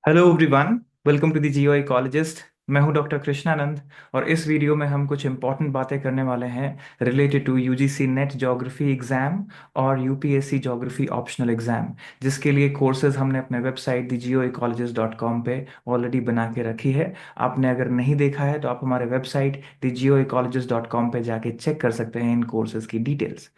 Hello everyone. Welcome to the geo ecologist. मैं हूं doctor Krishnanand. और इस वीडियो में हम कुछ इंपॉर्टेंट बातें करने वाले हैं related to UGC NET geography exam और यूपीएससी ज्योग्राफी ऑप्शनल एग्जाम, जिसके लिए कोर्सेज हमने अपने वेबसाइट thegioecologist.com पे ऑलरेडी बना के रखी है। आपने अगर नहीं देखा है तो आप हमारे वेबसाइट thegioecologist.com पे जाके चेक कर सकते हैं इन कोर्सेज की डिटेल्स।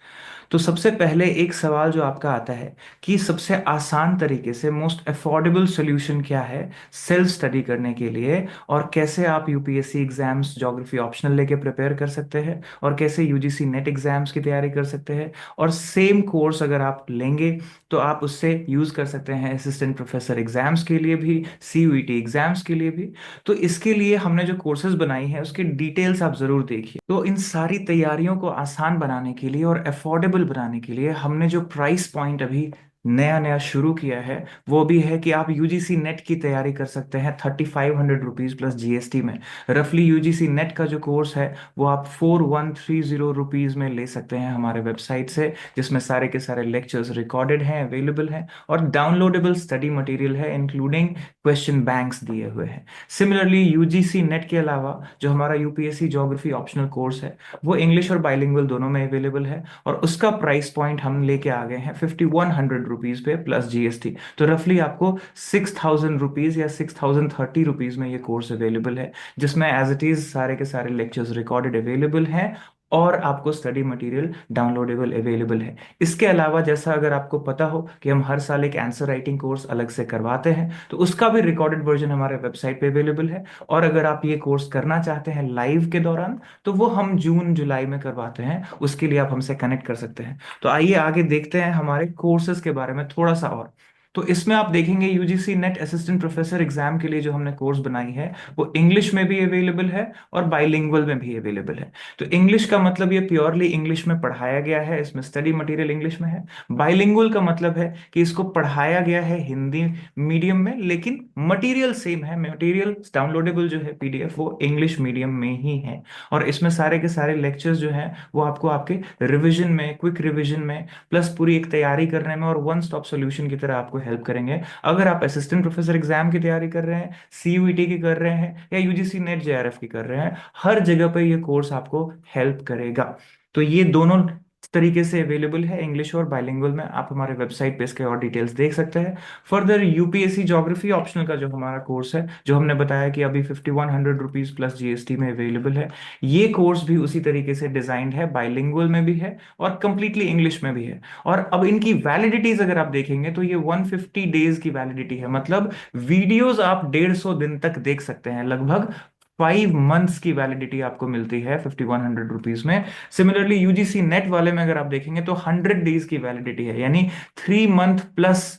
तो सबसे पहले एक सवाल जो आपका आता है कि सबसे आसान तरीके से मोस्ट अफोर्डेबल सॉल्यूशन क्या है सेल्फ स्टडी करने के लिए, और कैसे आप यूपीएससी एग्जाम्स ज्योग्राफी ऑप्शनल लेके प्रिपेयर कर सकते हैं, और कैसे यूजीसी नेट एग्जाम्स की तैयारी कर सकते हैं। और सेम कोर्स अगर आप लेंगे तो आप उससे यूज कर सकते हैं असिस्टेंट प्रोफेसर एग्जाम्स के लिए भी, सीयूईटी एग्जाम्स के लिए भी। तो इसके लिए हमने जो कोर्सेज बनाई है उसके डिटेल्स आप जरूर देखिए। तो इन सारी तैयारियों को आसान बनाने के लिए और अफोर्डेबल बनाने के लिए हमने जो प्राइस पॉइंट अभी नया नया शुरू किया है वो भी है कि आप यूजीसी नेट की तैयारी कर सकते हैं 3500 रुपीज प्लस जीएसटी में। रफली यूजीसी नेट का जो कोर्स है वो आप 4130 रुपीज में ले सकते हैं हमारे वेबसाइट से, जिसमें सारे के सारे लेक्चर्स रिकॉर्डेड हैं, अवेलेबल हैं, और डाउनलोडेबल स्टडी मटेरियल है इंक्लूडिंग क्वेश्चन बैंक्स दिए हुए हैं। सिमिलरली यूजीसी नेट के अलावा जो हमारा यूपीएससी ज्योग्राफी ऑप्शनल कोर्स है वो इंग्लिश और बाइलिंगुअल दोनों में अवेलेबल है, और उसका प्राइस पॉइंट हम लेके आ गए हैं 5100 रुपीज पे प्लस जीएसटी। तो रफली आपको 6000 रुपीज या 6030 रुपीज में ये कोर्स अवेलेबल है, जिसमें एज इट इज सारे के सारे लेक्चर्स रिकॉर्डेड अवेलेबल हैं और आपको स्टडी मटेरियल डाउनलोडेबल अवेलेबल है। इसके अलावा जैसा अगर आपको पता हो कि हम हर साल एक आंसर राइटिंग कोर्स अलग से करवाते हैं, तो उसका भी रिकॉर्डेड वर्जन हमारे वेबसाइट पे अवेलेबल है। और अगर आप ये कोर्स करना चाहते हैं लाइव के दौरान तो वो हम जून जुलाई में करवाते हैं, उसके लिए आप हमसे कनेक्ट कर सकते हैं। तो आइए आगे देखते हैं हमारे कोर्सेज के बारे में थोड़ा सा और। तो इसमें आप देखेंगे UGC net assistant professor exam के लिए जो हमने कोर्स बनाई है वो इंग्लिश में भी अवेलेबल है और बाइलिंगुअल में भी अवेलेबल है। तो इंग्लिश का मतलब ये प्योरली इंग्लिश में पढ़ाया गया है, इसमें स्टडी मटेरियल इंग्लिश में है। बाइलिंगुअल का मतलब है कि इसको पढ़ाया गया है हिंदी मीडियम में, लेकिन मटेरियल सेम है। मटेरियल डाउनलोडेबल जो है पीडीएफ वो इंग्लिश मीडियम में ही है। और इसमें सारे के सारे लेक्चर्स जो हैं वो आपको आपके रिवीजन में, क्विक रिवीजन में, प्लस पूरी एक तैयारी करने में और वन स्टॉप सॉल्यूशन की तरह आपको हेल्प करेंगे। अगर आप असिस्टेंट प्रोफेसर एग्जाम की तैयारी कर रहे हैं, सीयूईटी की कर रहे हैं, या यूजीसी नेट जेआरएफ की कर रहे हैं, हर जगह पे ये कोर्स आपको हेल्प करेगा। तो ये दोनों तरीके से अवेलेबल है, इंग्लिश और बाइलिंगुअल में। आप हमारे वेबसाइट पे इसके और डिटेल्स देख सकते हैं। फर्दर यूपीएससी ज्योग्राफी ऑप्शनल का जो हमारा कोर्स है, जो हमने बताया कि अभी 5100 रुपीज प्लस जीएसटी में अवेलेबल है, ये कोर्स भी उसी तरीके से डिजाइंड है, बाइलिंगुअल में भी है और कंप्लीटली इंग्लिश में भी है। और अब इनकी वैलिडिटीज अगर आप देखेंगे तो ये 150 डेज की वैलिडिटी है, मतलब वीडियोस आप 150 दिन तक देख सकते हैं। लगभग 5 मंथ्स की वैलिडिटी आपको मिलती है 5100 रुपीज में। सिमिलरली यूजीसी नेट वाले में अगर आप देखेंगे तो 100 डेज की वैलिडिटी है, यानी 3 मंथ प्लस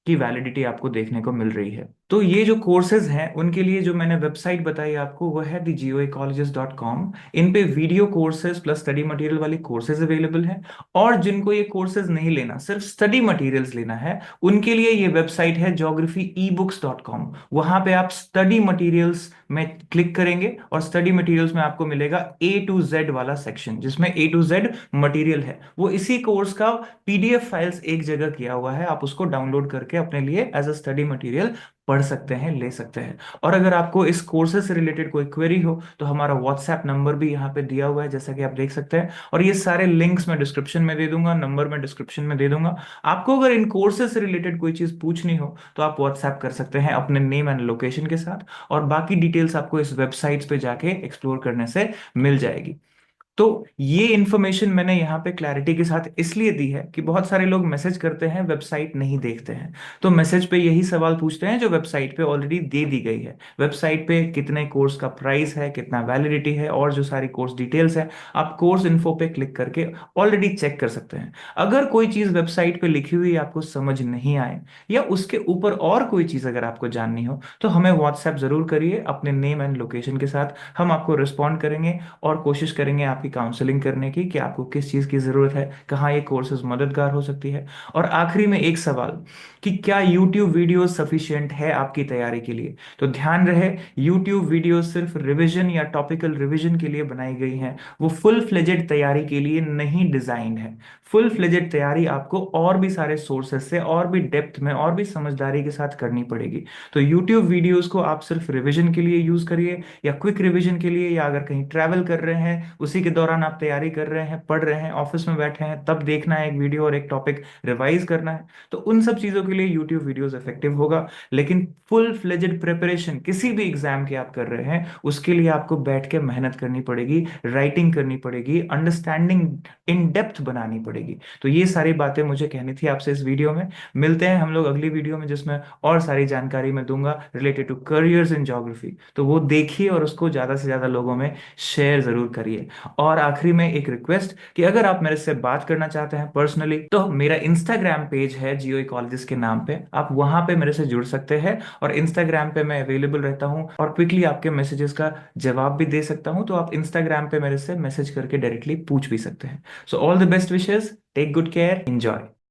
की वैलिडिटी आपको देखने को मिल रही है। तो ये जो कोर्सेज हैं उनके लिए जो मैंने वेबसाइट बताई आपको वो है thegioecologist.com। इन पे video courses plus study material वाली कोर्सेज अवेलेबल हैं। और जिनको ये कोर्सेज नहीं लेना, सिर्फ स्टडी मटेरियल्स लेना है, उनके लिए ये वेबसाइट है geographyebooks.com। वहां पे आप स्टडी मटेरियल्स में क्लिक करेंगे और स्टडी मटेरियल्स में आपको मिलेगा A to Z वाला सेक्शन, जिसमें A to Z मटेरियल है। वो इसी कोर्स का पीडीएफ फाइल्स एक जगह किया हुआ है, आप उसको डाउनलोड करके अपने लिए एज अ स्टडी मटेरियल पढ़ सकते हैं, ले सकते हैं। और अगर आपको इस कोर्सेज से रिलेटेड कोई क्वेरी हो तो हमारा व्हाट्सएप नंबर भी यहाँ पे दिया हुआ है, जैसा कि आप देख सकते हैं। और ये सारे लिंक्स मैं डिस्क्रिप्शन में दे दूंगा, नंबर मैं डिस्क्रिप्शन में दे दूंगा। आपको अगर इन कोर्सेज से रिलेटेड कोई चीज पूछनी हो तो आप व्हाट्सएप कर सकते हैं अपने नेम एंड लोकेशन के साथ, और बाकी डिटेल्स आपको इस वेबसाइट्स पे जाके एक्सप्लोर करने से मिल जाएगी। तो ये इंफॉर्मेशन मैंने यहाँ पे क्लैरिटी के साथ इसलिए दी है कि बहुत सारे लोग मैसेज करते हैं, वेबसाइट नहीं देखते हैं। तो मैसेज पे यही सवाल पूछते हैं जो वेबसाइट पे ऑलरेडी दे दी गई है। वेबसाइट पे कितने कोर्स का प्राइस है, कितना वैलिडिटी है, और जो सारी कोर्स डिटेल्स है, आप कोर्स इन्फो पे क्लिक करके ऑलरेडी चेक कर सकते हैं। अगर कोई चीज़ वेबसाइट पे लिखी हुई आपको समझ नहीं आए, या उसके ऊपर और कोई चीज़ अगर आपको जाननी हो, तो हमें व्हाट्सएप जरूर करिए अपने नेम एंड लोकेशन के साथ। हम आपको रिस्पॉन्ड करेंगे और कोशिश करेंगे आपकी आपकी काउंसलिंग करने की कि आपको किस चीज़ की ज़रूरत है, कहाँ ये कोर्सेज मददगार हो सकती है। और आखिरी में एक सवाल कि क्या YouTube वीडियो सफिशिएंट है आपकी तैयारी के लिए। तो ध्यान रहे, YouTube वीडियो सिर्फ रिवीजन या टॉपिकल रिवीजन के लिए बनाई गई हैं, वो फुल फ्लेजेड तैयारी के लिए नहीं डिजाइंड है। फुल फ्लेजेड तैयारी आपको और भी सारे सोर्सेज से और भी डेप्थ में और भी समझदारी के साथ करनी पड़ेगी। तो यूट्यूब वीडियोस को आप सिर्फ रिवीजन के लिए यूज करिए, या क्विक रिवीजन के लिए, या अगर कहीं ट्रैवल कर रहे हैं उसी के दौरान आप तैयारी कर रहे हैं, पढ़ रहे हैं, ऑफिस में बैठे हैं, तब देखना है एक वीडियो और एक टॉपिक रिवाइज करना है, तो उन सब चीजों के लिए यूट्यूब वीडियोस इफेक्टिव होगा। लेकिन फुल फ्लेजेड प्रिपरेशन किसी भी एग्जाम की आप कर रहे हैं, उसके लिए आपको बैठ के मेहनत करनी पड़ेगी, राइटिंग करनी पड़ेगी, अंडरस्टैंडिंग इन डेप्थ बनानी पड़ेगी। तो ये सारी बातें मुझे कहनी थी आपसे इस वीडियो में। मिलते हैं हम लोग अगली वीडियो में, जिसमें और सारी जानकारी मैं दूंगा related to careers in geography. तो वो देखिए और उसको ज्यादा से ज्यादा लोगों में शेयर जरूर करिए। और आखिरी में एक रिक्वेस्ट कि अगर आप मेरे से बात करना चाहते हैं पर्सनली, तो मेरा इंस्टाग्राम पेज है जियो इकोलॉजिस्ट के नाम पे, आप वहां पे मेरे से जुड़ सकते हैं। और इंस्टाग्राम पे मैं अवेलेबल रहता हूँ और क्विकली आपके मैसेजेस का जवाब भी दे सकता हूँ। तो आप इंस्टाग्राम पे मेरे से मैसेज करके डायरेक्टली पूछ भी सकते हैं। So all the best wishes, take good care, enjoy.